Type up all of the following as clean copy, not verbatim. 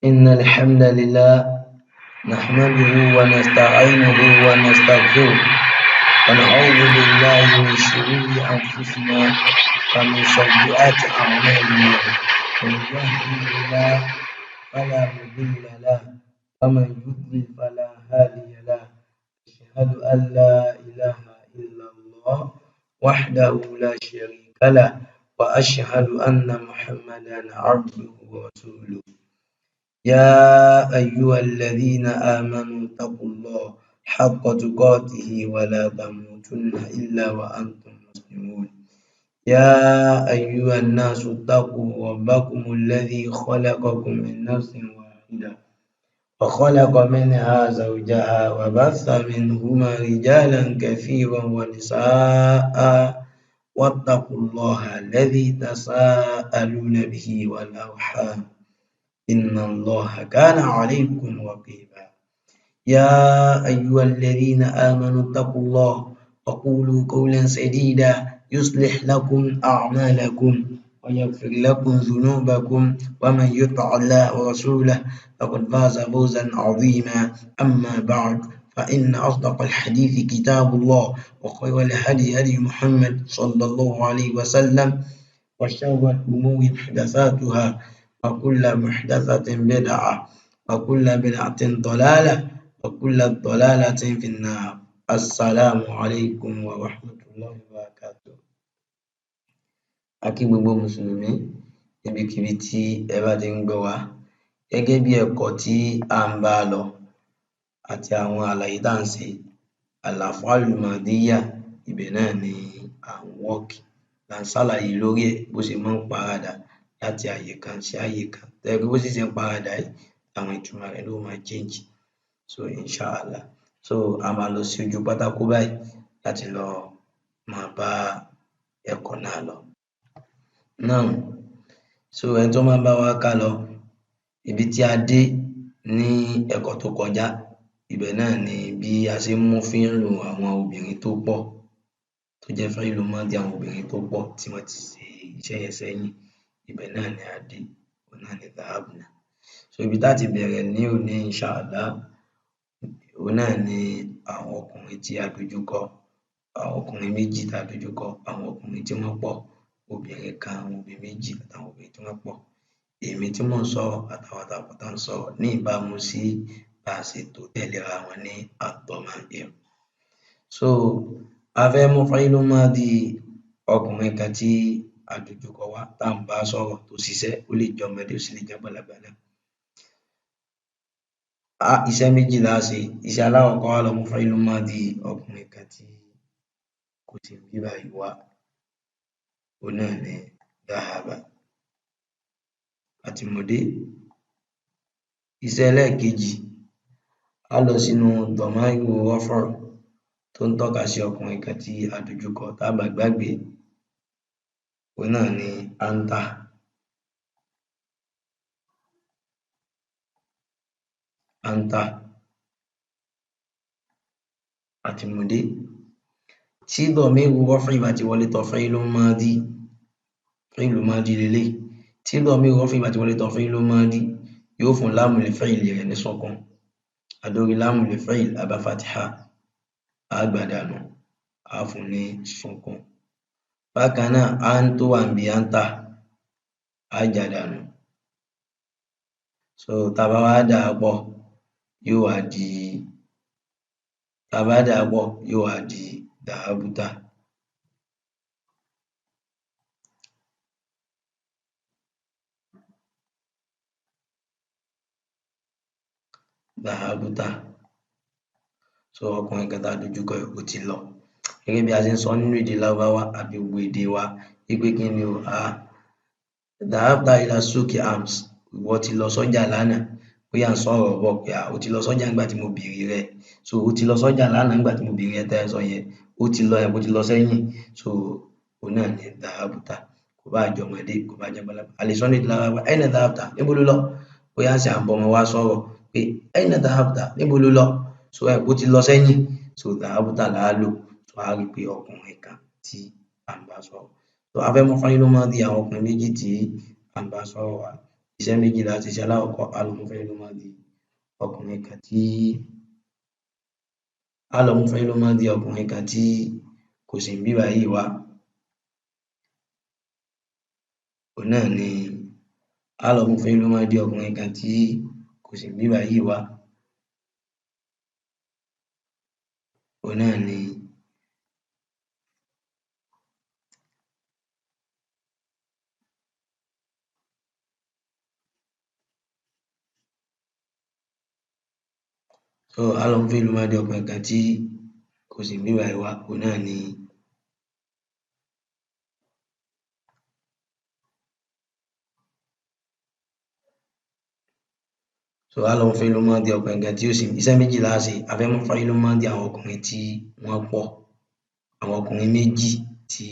إن الحمد لله نحمده ونستعينه ونستغفره ونعوذ بالله من شرور أنفسنا ومن سيئات أعمالنا من يهده الله فلا مضل له ومن يضلل فلا هادي له أشهد أن لا إله إلا الله وحده لا شريك له وأشهد أن محمدا عبده ورسوله يا أيها الذين آمنوا اتقوا الله حق تقاته ولا تموتن إلا وأنتم مسلمون يا أيها الناس اتقوا ربكم الذي خلقكم من نفس واحدة وخلق منها زوجها وبث منهما رجالا كثيرا ونساء واتقوا الله الذي تساءلون به والأرحام إن الله كان عليكم رقيبا يا أيها الذين آمنوا اتقوا الله وقولوا قولا سديدا يصلح لكم أعمالكم ويغفر لكم ذنوبكم ومن يطع الله ورسوله فقد فاز فوزا عظيما أما بعد فإن أصدق الحديث كتاب الله وخير الهدي هدي محمد صلى الله عليه وسلم وشر الأمور محدثاتها وكل محدثة بدعة وكل بدعة ضلالة وكل ضلالة في النار السلام عليكم ورحمة الله وبركاته. A kí gbogbo mùsùlùmí níbikíbi tí ẹ bá ti ń gbọ́ wa gẹ́gẹ́ bí ẹ̀kọ́ tí à ń bá lọ àti àwọn àlàyé tá à ń ṣe al-af'alul madiyya ibẹ̀ náà ni à ń wọ́ọ̀kì là ń ṣàlàyé lórí ẹ̀ bó ṣe máa ń paradà láti àyè kan sí àyè kan tó jẹ́ pé bó sì ṣe ń paradà yìí àwọn ìtumọ̀ rẹ̀ ló máa change so inshallah so a máa lọ sí ojú pátákó báyìí láti lọ máa bá ẹ̀kọ́ náà lọ. Now so ẹni tó máa bá wa ká lọ ibi tí a dé ní ẹ̀kọ́ tó kọjá ibẹ̀ náà ni bí a ṣe ń mú fíìlù àwọn obìnrin tó pọ̀ tó jẹ́ fíìlù máàdí àwọn obìnrin tó pọ̀ tí wọ́n ti ṣe iṣẹ́ yẹn sẹ́yìn ibẹ̀ náà ni a dé òun náà ni dhahabna. So ibi tá ti bẹ̀rẹ̀ ní òní inshallah òun náà ni àwọn ọkùnrin tí a dojú kọ àwọn ọkùnrin méjì tá a dojú kọ àwọn ọkùnrin tí wọ́n pọ̀ obìnrin kan àwọn obìnrin méjì àtàwọn obìnrin tí wọ́n pọ̀ èmi tí mò ń sọ̀rọ̀ àtàwọn tá ń sọ̀rọ̀ ní ìbámu sí bá a ṣe tò tẹ̀léra wọn ní ad-dama'ir. So a fẹ́ mú fíìlù máàdí ọkùnrin kan tí a dojú kọ wá tá ń bá sọ̀rọ̀ tó ṣiṣẹ́ ó lè jẹ́ ọmọdé ó sì lè jẹ́ àgbàlagbà náà. Iṣẹ́ méjì la ṣe iṣẹ́ alákọ̀ọ́kọ́ á lọ mú fíìlù máàdí ọkùnrin kan tí kò sí níbí báyìí wá òun náà ni dhahaba àti mùdé. Iṣẹ́ ẹlẹ́ẹ̀kejì á lọ sínú dọ̀máìrù raf'u tó ń tọ́ka sí ọkùnrin kan tí a dojú kọ tá bá gbàgbé òun náà ni anta. Anta àti mùdé. Tí dọ̀míìrù raf'u bá ti wọlé tọ fíìlù máàdí leléyìí tí dọ̀míìrù raf'u bá ti wọlé tọ fíìlù máàdí yóò fún láàmùl fáìlì rẹ̀ ní sukun àdórí láàmùl fáìlì á bá fatiha á gbà dànù á fún ní sukun. Bákan náà á ń tó wà níbi anta á já dànù. So tá bá wá dà á pọ̀ yóò wá di dhahabta. Dhahabta. So ọkùnrin kan tá a dojú kọ ó ti lọ gẹ́gẹ́ bí a ṣe ń sọ nínú èdè Lárúbáwá àbí gbogbo èdè wa wípé kí ni o dhahabta ila suqi ams ìwọ ti lọ sọ́jà lánàá bóyá ń sọ̀rọ̀ bọ̀ pé o ti lọ sọ́jà nígbà tí mo béèrè rẹ so o ti lọ sọ́jà lánàá nígbà tí mo béèrè rẹ tẹ́ ẹ sọ yẹn ó ti lọ yẹn bó ti lọ sẹ́yìn so òun náà ni dhahabta kò bá jẹ́ ọmọdé kò bá jẹ́ àgbàlagbà. A lè sọ ní èdè Lárúbáwá aina dhahabta níbo ló lọ bóyá ń ṣe à ń bọ́mọ wá sọ̀rọ̀ pé aina dhahabta níbo ló lọ so bó ti lọ sẹ́yìn so dhahabta là á lò so a rí pé ọkùnrin kan tí à ń bá sọ̀rọ̀. So a fẹ́ mú fíìlù máàdí àwọn ọkùnrin méjì tí à ń bá sọ̀rọ̀ wá iṣẹ́ méjì láti ṣe. Alákọ̀ọ́kọ́ á lọ mú fi'lu madi ọkùnrin kan tí kò sí níbí báyìí wá, òun náà ni á lọ mú fi'lu madi ọkùnrin kan tí kò sí níbí báyìí wá, òun náà ni á lọ mú fi'lu madi ọkùnrin kan tí kò sí níbí báyìí wá, òun náà ni á lọ mú fi'lu madi ọkùnrin kan tí ó sì iṣẹ́ méjì la ṣe. A fẹ́ mú fi'lu madi àwọn ọkùnrin tí wọ́n pọ̀, àwọn ọkùnrin méjì tí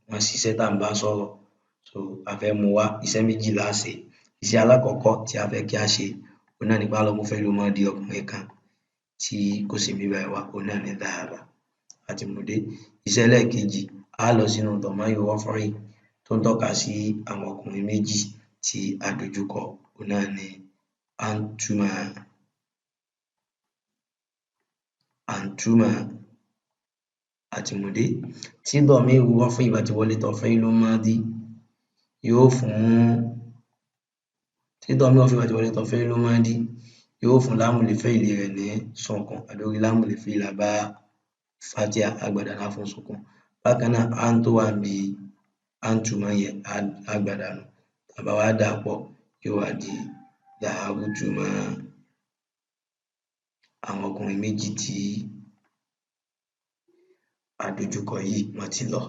wọ́n ṣiṣẹ́ tá ń bá sọ̀rọ̀, a fẹ́ mú wá, iṣẹ́ méjì la ṣe. Iṣẹ́ alákọ̀ọ́kọ́ tí a fẹ́ kí á ṣe òun náà ni pé á lọ mú fi'lu madi ọkùnrin kan tí kò sí níbí báyìí wá, òun náà ni dhahaba, a ti mú dé. Iṣẹ́ ẹlẹ́ẹ̀kejì á lọ sínú dọ̀máìrù raf'i tó ń tọ́ka sí àwọn ọkùnrin méjì tí a dojúkọ, òun náà ni antuma, a ti mú dé. Tí dọ̀máìrù raf'i bá ti wọlé tọ fi'lu madi yóò fún lámù li fi'li rẹ̀ ní sukun àbí lámù li fi'li bá fatiha á gbà dànù, á fún sukun. Bákan náà an tó wà níbi antuma yẹn á gbà dànù, tá bá wá dà pọ̀ yóò wá di dhahabtuma, àwọn ọkùnrin méjì tí a dojúkọ yìí wọ́n ti lọ.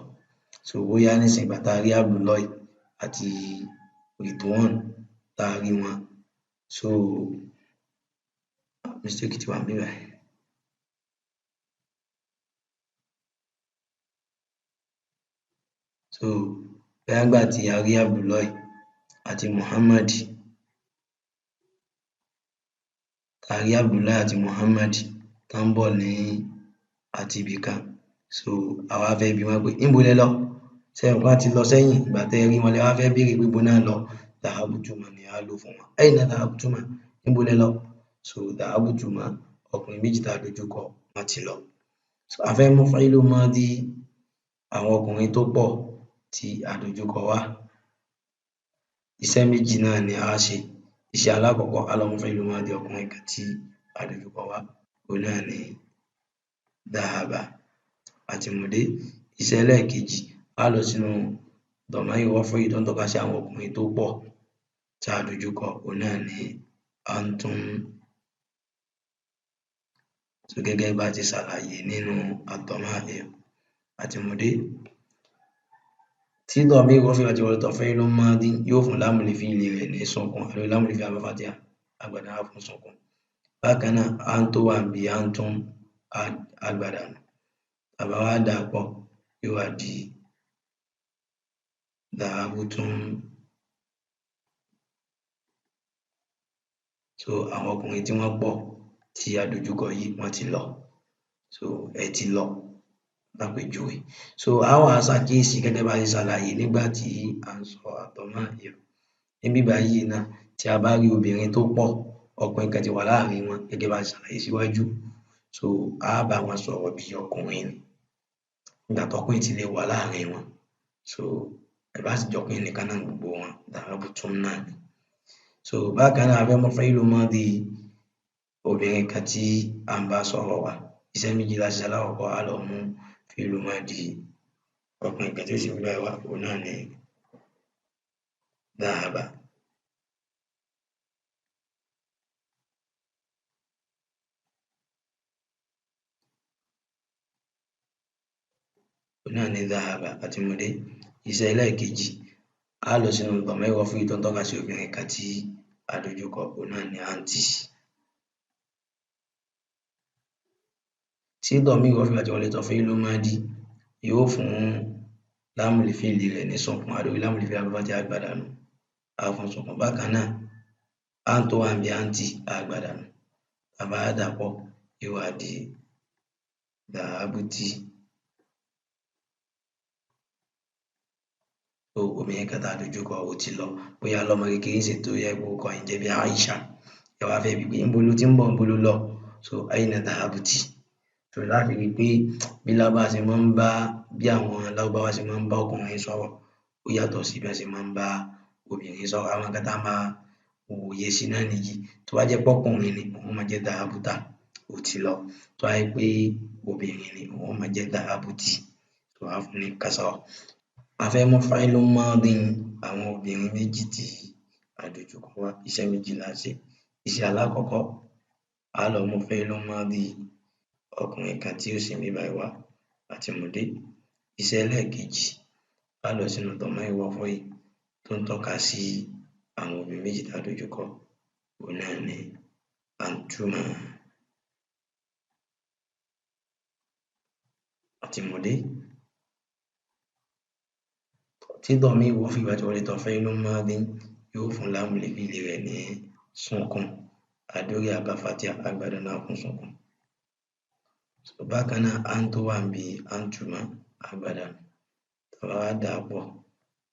Bóyá nísìnyí ìgbà tá a rí Abdullahi àti Ridwan tá a rí wọn, mistake ti wà níbí báyìí. Bóyá nígbà tí a rí Abdullahi àti Muhammad, tán ń bọ̀ ní àti ibì kan, a wá fẹ́ bi wọ́n pé níbo lẹ lọ? Ṣé ẹ mọ̀ pé wọ́n ti lọ sẹ́yìn, ìgbà tẹ́ ẹ rí wọn lẹ wá fẹ́ béèrè pé ibo náà lọ? Dhahabtuma ni á lò fún wọn. Aina dhahabtuma, níbo lẹ lọ? Dhahabtuma, ọkùnrin méjì tá a dojúkọ wọ́n ti lọ. A fẹ́ mú fi'lu madi àwọn ọkùnrin tó pọ̀ tí a dojúkọ wá, iṣẹ́ méjì náà ni á ṣe. Iṣẹ́ alákọ̀ọ́kọ́ á lọ mú fi'lu madi ọkùnrin kan tí a dojúkọ wá, òun náà ni dhahaba, a ti mú dé. Iṣẹ́ ẹlẹ́ẹ̀kejì á lọ sínú dọ̀máìrù raf'i tó ń tọ́ka sí àwọn ọkùnrin tó pọ̀ tí a dojúkọ, òun náà ni antum, gẹ́gẹ́ bá ti ṣàlàyé nínú ad-dama'ir, a ti mú dé. Tí dọ̀máìrù raf'i bá ti wọlé tọ fi'lu madi yóò fún lámù li fi'li rẹ̀ ní sukun àbí lámù li fi'li bá fatiha á gbà dànù, á fún sukun. Bákan náà an tó wà níbi antum á gbà dànù, tá bá wá dà pọ̀ yóò wá di dhahabtum, àwọn ọkùnrin tí wọ́n pọ̀ tí a dojúkọ yìí wọ́n ti lọ, ẹ ti lọ lápèjúwe. Á wá ṣàkíyèsí gẹ́gẹ́ bá ṣe ṣàlàyé nígbà tí à ń sọ ad-dama'ir. Níbí báyìí náà tí a bá rí obìnrin tó pọ̀, ọkùnrin kan ti wà láàrin wọn gẹ́gẹ́ bá ṣe ṣàlàyé síwájú, á bá wọn sọ̀rọ̀ bí ọkùnrin ni nígbà tọ́kùnrin ti lè wà láàrin wọn. Ẹ bá sì jọ́kùnrin nìkan náà gbogbo wọn, dhahabtum náà ni. Bákan náà a fẹ́ mú fi'lu madi obìnrin kan tí à ń bá sọ̀rọ̀ wá, iṣẹ́ méjì la ṣe. Alákọ̀ọ́kọ́ á lọ mú fi'lu madi ọkùnrin kan tí ó sì níbí báyìí wá, òun náà ni dhahaba. A ti mú dé. Iṣẹ́ ẹlẹ́ẹ̀kejì á lọ sínú dọ̀máìrù raf'i tó ń tọ́ka sí obìnrin kan tí a dojúkọ, òun náà ni anti. Tí dọ̀máìrù raf'i bá ti wọlé tọ fi'lu madi yóò fún lámù li fi'li rẹ̀ ní sukun àbí lámù li fi'li bá fatiha á gbà dànù, á fún sukun. Bákan náà an tó wà níbi anti á gbà dànù, tá bá dà pọ̀ yóò wá di dhahabti. obìnrin kan tá a dojúkọ ó ti lọ, bóyá lọ́mọ kékeré sì tó yẹ kó orúkọ rẹ̀ ń jẹ́ bí Aisha, ẹ wá fẹ́ bi pé níbo lo ti ń bọ̀, níbo lo lọ? Aina dhahabti. Láti rí i pé bí Lárúbáwá ṣe máa ń bá bí àwọn Lárúbáwá ṣe máa ń bá ọkùnrin sọ̀rọ̀ ó yàtọ̀ sí bí wọ́n ṣe máa ń bá obìnrin sọ̀rọ̀. Àwọn nǹkan tá a máa wòye sí náà nìyí. Tó bá jẹ́ pọ́kùnrin ni òun máa jẹ́ dhahabta, ó ti lọ. Tó bá jẹ́ pé obìnrin ni òun máa jẹ́ dhahabti, á fún ní kasra. A fẹ́ mú fa'ilun madin àwọn obìnrin méjì tí a dojúkọ wá, iṣẹ́ méjì la ṣe. Iṣẹ́ alákọ̀ọ́kọ́, a lọ mú fa'ilun madi ọkùnrin kan tí ó sì ń bí báyìí wá àti mùdé. Iṣẹ́ ẹlẹ́ẹ̀kejì, a lọ sínú dọ̀míìrù raf'i tó ń tọ́ka sí àwọn obìnrin méjì tá a dojúkọ, òun náà ni antuma àti mùdé. Tí dọ̀míìrù raf'i bá ti wọlé tán fa'ilun madin yóò fún láàmù fi'li rẹ̀ ní sukun, adórí àbá fatiha agbada náà fún sukun. Bákan náà an tó wà níbi antuma agbada tá a bá wá dà á pọ̀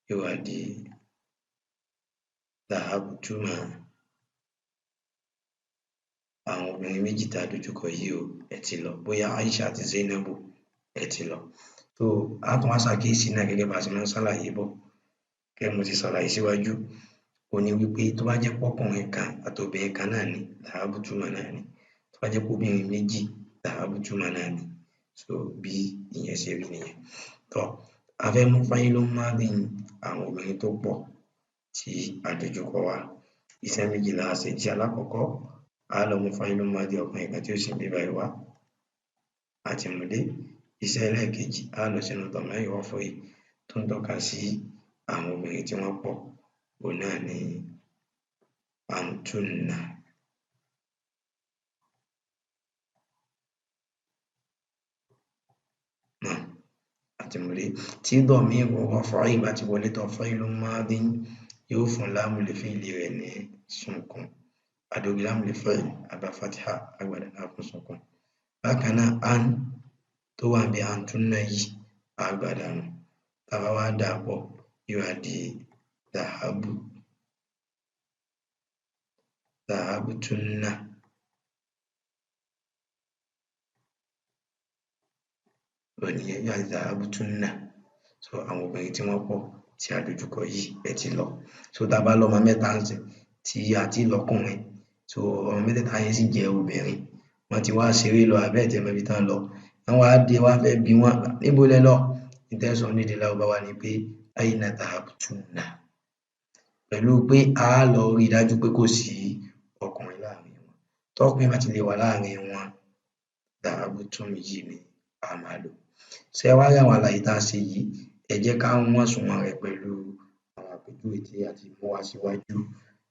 yóò wá di dhahabtuma. Àwọn obìnrin méjì tá a dojúkọ yìí ẹ ti lọ, bóyá Aisha àti Zainabu ẹ ti lọ. A tún wá ṣàkíyèsí náà gẹ́gẹ́ bá a ṣe máa ń ṣàlàyé bọ̀, gẹ́gẹ́ bí mo ti ṣàlàyé síwájú, òun ni wípé tó bá jẹ́ pọ́kùnrin kan àti obìnrin kan náà ni dhahabtuma náà ni. Tó bá jẹ́ pé obìnrin méjì dhahabtuma náà ni. Bí ìyẹn ṣe rí nìyẹn. A fẹ́ mú fa'ilun madin àwọn obìnrin tó pọ̀ tí a dojúkọ wá. Iṣẹ́ méjì la ṣe. Iṣẹ́ alákọ̀ọ́kọ́, a lọ mú fa'ilun madi ọkùnrin kan tí ó sì ń bí báyìí wá àti mùdé. Iṣẹ́ ẹlẹ́ẹ̀kejì, a lọ sínú dọ̀míìrù raf'i tó ń tọ́ka sí àwọn obìnrin tí wọ́n pọ̀, òun náà ni antunna. Àti mùdé. Tí dọ̀míìrù raf'i bá ti wọlé tán fa'ilun madin yóò fún láàmù fi'li rẹ̀ ní sukun, adórí láàmù fi'li àbá fatiha agbada náà fún sukun. Bákan náà an tó wà níbi antunna yìí agbada nù, tá a bá wá dà á pọ̀ yóò wá di dhahabtunna. Ònìyẹn yóò wá di dhahabtunna. Àwọn obìnrin tí wọ́n pọ̀ tí a dojúkọ yìí ẹ ti lọ. Tá a bá lọ́mọ mẹ́ta ń sìn tí a ti lọ́kùnrin, ọmọ mẹ́tẹ̀ẹ̀ta yẹn sì jẹ́ obìnrin, wọ́n ti wá ṣeré lọ àbí ẹ̀ tí ẹ mọ ibi tán lọ. Wọ́n wá dé, wọ́n wá fẹ́ bi wọ́n, níbo lẹ lọ? N tẹ́ sọ ní èdè Lárúbáwá ni pé aina dhahabtunna, pẹ̀lú pé a lọ rí i dájú pé kò sí ọkùnrin láàrin wọn. Tọ́kùnrin bá ti lè wà láàrin wọn, dhahabtum yìí ni a máa lò. Ṣé ẹ wá rí àwọn àlàyé tá a ṣe yìí, ẹ jẹ́ ká wọ́n òṣùwọ̀n rẹ̀ pẹ̀lú àwọn àpèjúwe tí a ti mú wá síwájú.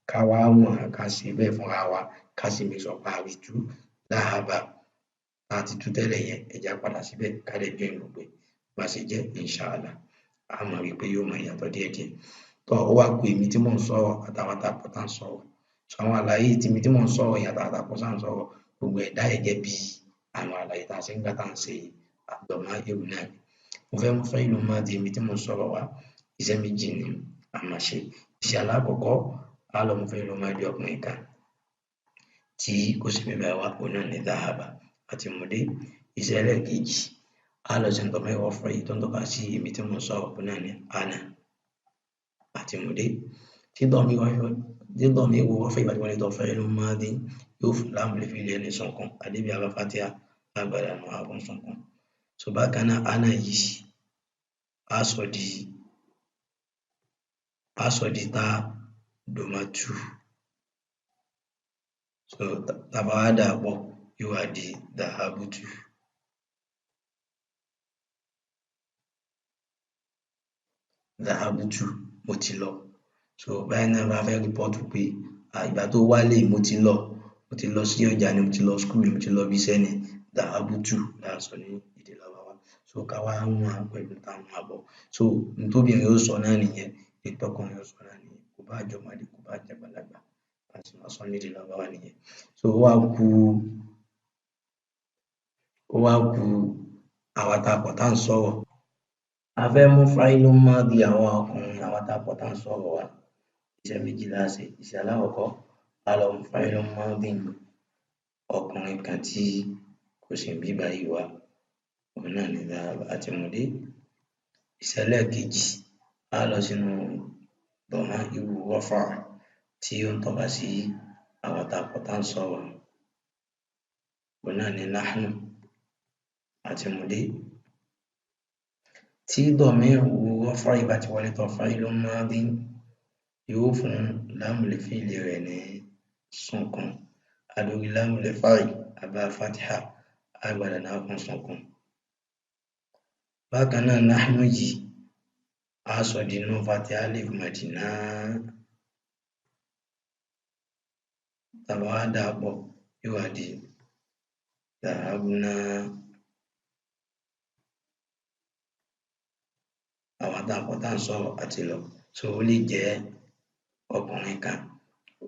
Ká wá wọ̀n, ká ṣe bẹ́ẹ̀ fúnra wa, ká sì make sure pé a rí tú dhahaba tá a ti tú tẹ́lẹ̀ yẹn, ẹ jẹ́ á padà síbẹ̀ ká dẹ̀ join gbogbo ẹ̀. Bá ṣe jẹ́ inshallah, a máa rí i pé yóò máa yàtọ̀ díẹ̀díẹ̀. Ó wá ku èmi tí mò ń sọ̀rọ̀ àtàwọn tá a pọ̀ tá ń sọ̀rọ̀. Àwọn àlàyé tèmi tí mò ń sọ̀rọ̀ yẹn àtàwọn tá a pọ̀ tá ń sọ̀rọ̀, gbogbo ẹ̀ dà gẹ́gẹ́ bí àwọn àlàyé tá a ṣe nígbà tá à ń ṣe ad-damā'iru náà ni. Mo fẹ́ mú fa'ilun madi èmi tí mò ń sọ̀rọ̀ wá. Iṣẹ́ méjì ni a máa ṣe. Iṣẹ́ alákọ̀ọ́kọ́, a lọ mú fa'ilun madi ọkùnrin kan tí kò sì ń bí báyìí wá, òun náà ni dhahaba àti mùdé. Iṣẹ́ ẹlẹ́ẹ̀kejì, a lọ sínú dọ̀míìrù raf'i tó ń tọ́ka sí èmi tí mò ń sọ̀rọ̀, òun náà ni ana àti mùdé. Tí dọ̀míìrù raf'i bá ti wọlé tán fa'ilun madin yóò fún láàmù fi'li rẹ̀ ní sukun, adébí àbá fatiha agbada nù á fún sukun. Bákan náà ana yìí á sọ di tá domatu. Tá a bá wá dà á pọ̀ yóò wá di dhahabtu. Dhahabtu, mo ti lọ. Báyìí náà bá fẹ́ rìpọ́ọ̀tù pé ìgbà tó wálé mo ti lọ sí ọjà ni, mo ti lọ school ni, mo ti lọ ibi iṣẹ́ ni, dhahabtu là ń sọ ní èdè Lárúbáwá. Ká wá wọ̀n pẹ̀lú tá a mú wá bọ̀. N tóbìnrin ó sọ náà nìyẹn, n tọ́kùnrin ó sọ náà nìyẹn. Kò bá jọmọdé, kò bá jàgbàlagbà, bá ṣe máa sọ ní èdè Lárúbáwá nìyẹn. Ó wá ku àwa tá a pọ̀ tá ń sọ̀rọ̀. A fẹ́ mú fáìlú máàdì àwọn ọkùnrin àwọn tápọ̀ tá ń sọ̀rọ̀ wa. Iṣẹ́ méjì la ṣe. Iṣẹ́ alákọ̀ọ́kọ́, a lọ mú fáìlú máàdì ọkùnrin kan tí kò sí níbí báyìí wá. Òun náà ni dhahaba àti mú dé. Iṣẹ́ ẹlẹ́ẹ̀kejì, a lọ sínú damā'iru rafa' tí ó ń tọ́ka sí àwọn tápọ̀ tá ń sọ̀rọ̀. Òun náà ni nahnu àti mú dé. Tí damiru rafa'i bá ti wọlé tọ fáìlú máàdì yóò fún lámùl fi'li rẹ̀ ní sukun. A lórí lámùl fa'il a bá fatiha, a gbàdá náà fún sukun. Bákan náà nahnu yìí, a sọ di nun fati alif madina. Tá bá wá dà pọ̀, yóò wá di dhahabna. Àwọn tápọ̀ tá ń sọ̀rọ̀ àti lọ. So ó lè jẹ́ ọkùnrin kan,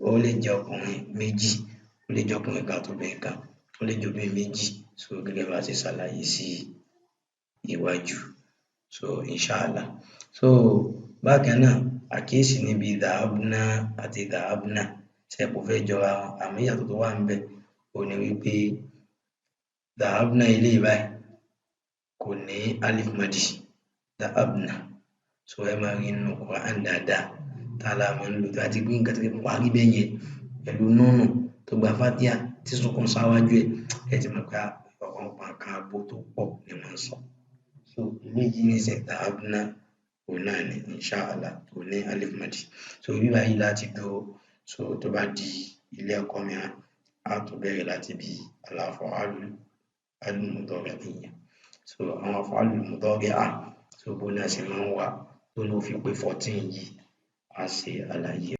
ó lè jẹ́ ọkùnrin méjì, ó lè jẹ́ ọkùnrin kan àtobìnrin kan, ó lè jẹ́ obìnrin méjì. So gẹ́gẹ́ bá ṣe ṣàlàyé sí iwájú. So inshallah. So bákan náà, àkíyèsí níbi dhahabna àti dhahabna ṣe kò fẹ́ jọra wọn, àmọ́ ìyàtọ̀ tó wà ńbẹ̀ òun ni wípé dhahabna eléyìí báyìí kò ní alif madi, dhahabna. So ẹ máa rí nínú Quran dáadáa tá la máa ń lò tí a ti gbé nǹkan tó fi parí bẹ́ẹ̀ yẹn pẹ̀lú núnù tó gba fatiha tí sukun sáwájú ẹ̀, ẹ ti mọ̀ pé ọ̀pọ̀lọpọ̀ nǹkan abo tó pọ̀ ni wọ́n ń sọ. So eléyìí nísìnyí dhahabna òun náà ni inshallah kò ní alif madi. So bí báyìí láti dúró. So tó bá di ilé ẹ̀kọ́ mìíràn, a tún bẹ̀rẹ̀ láti bí al-af'ālu al-mudāri'ah. So àwọn af'ālu al-mudāri'ah, so bó náà ṣe máa ń wà tó ló fi pé 14 yìí, a ṣe àlàyé.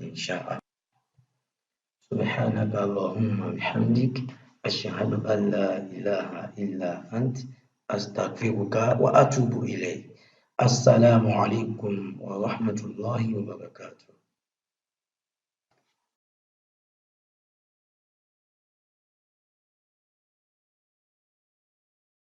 inshallah. سبحانك اللهم وبحمدك أشهد أن لا إله إلا أنت أستغفرك وأتوب إليك. السلام عليكم ورحمة الله وبركاته.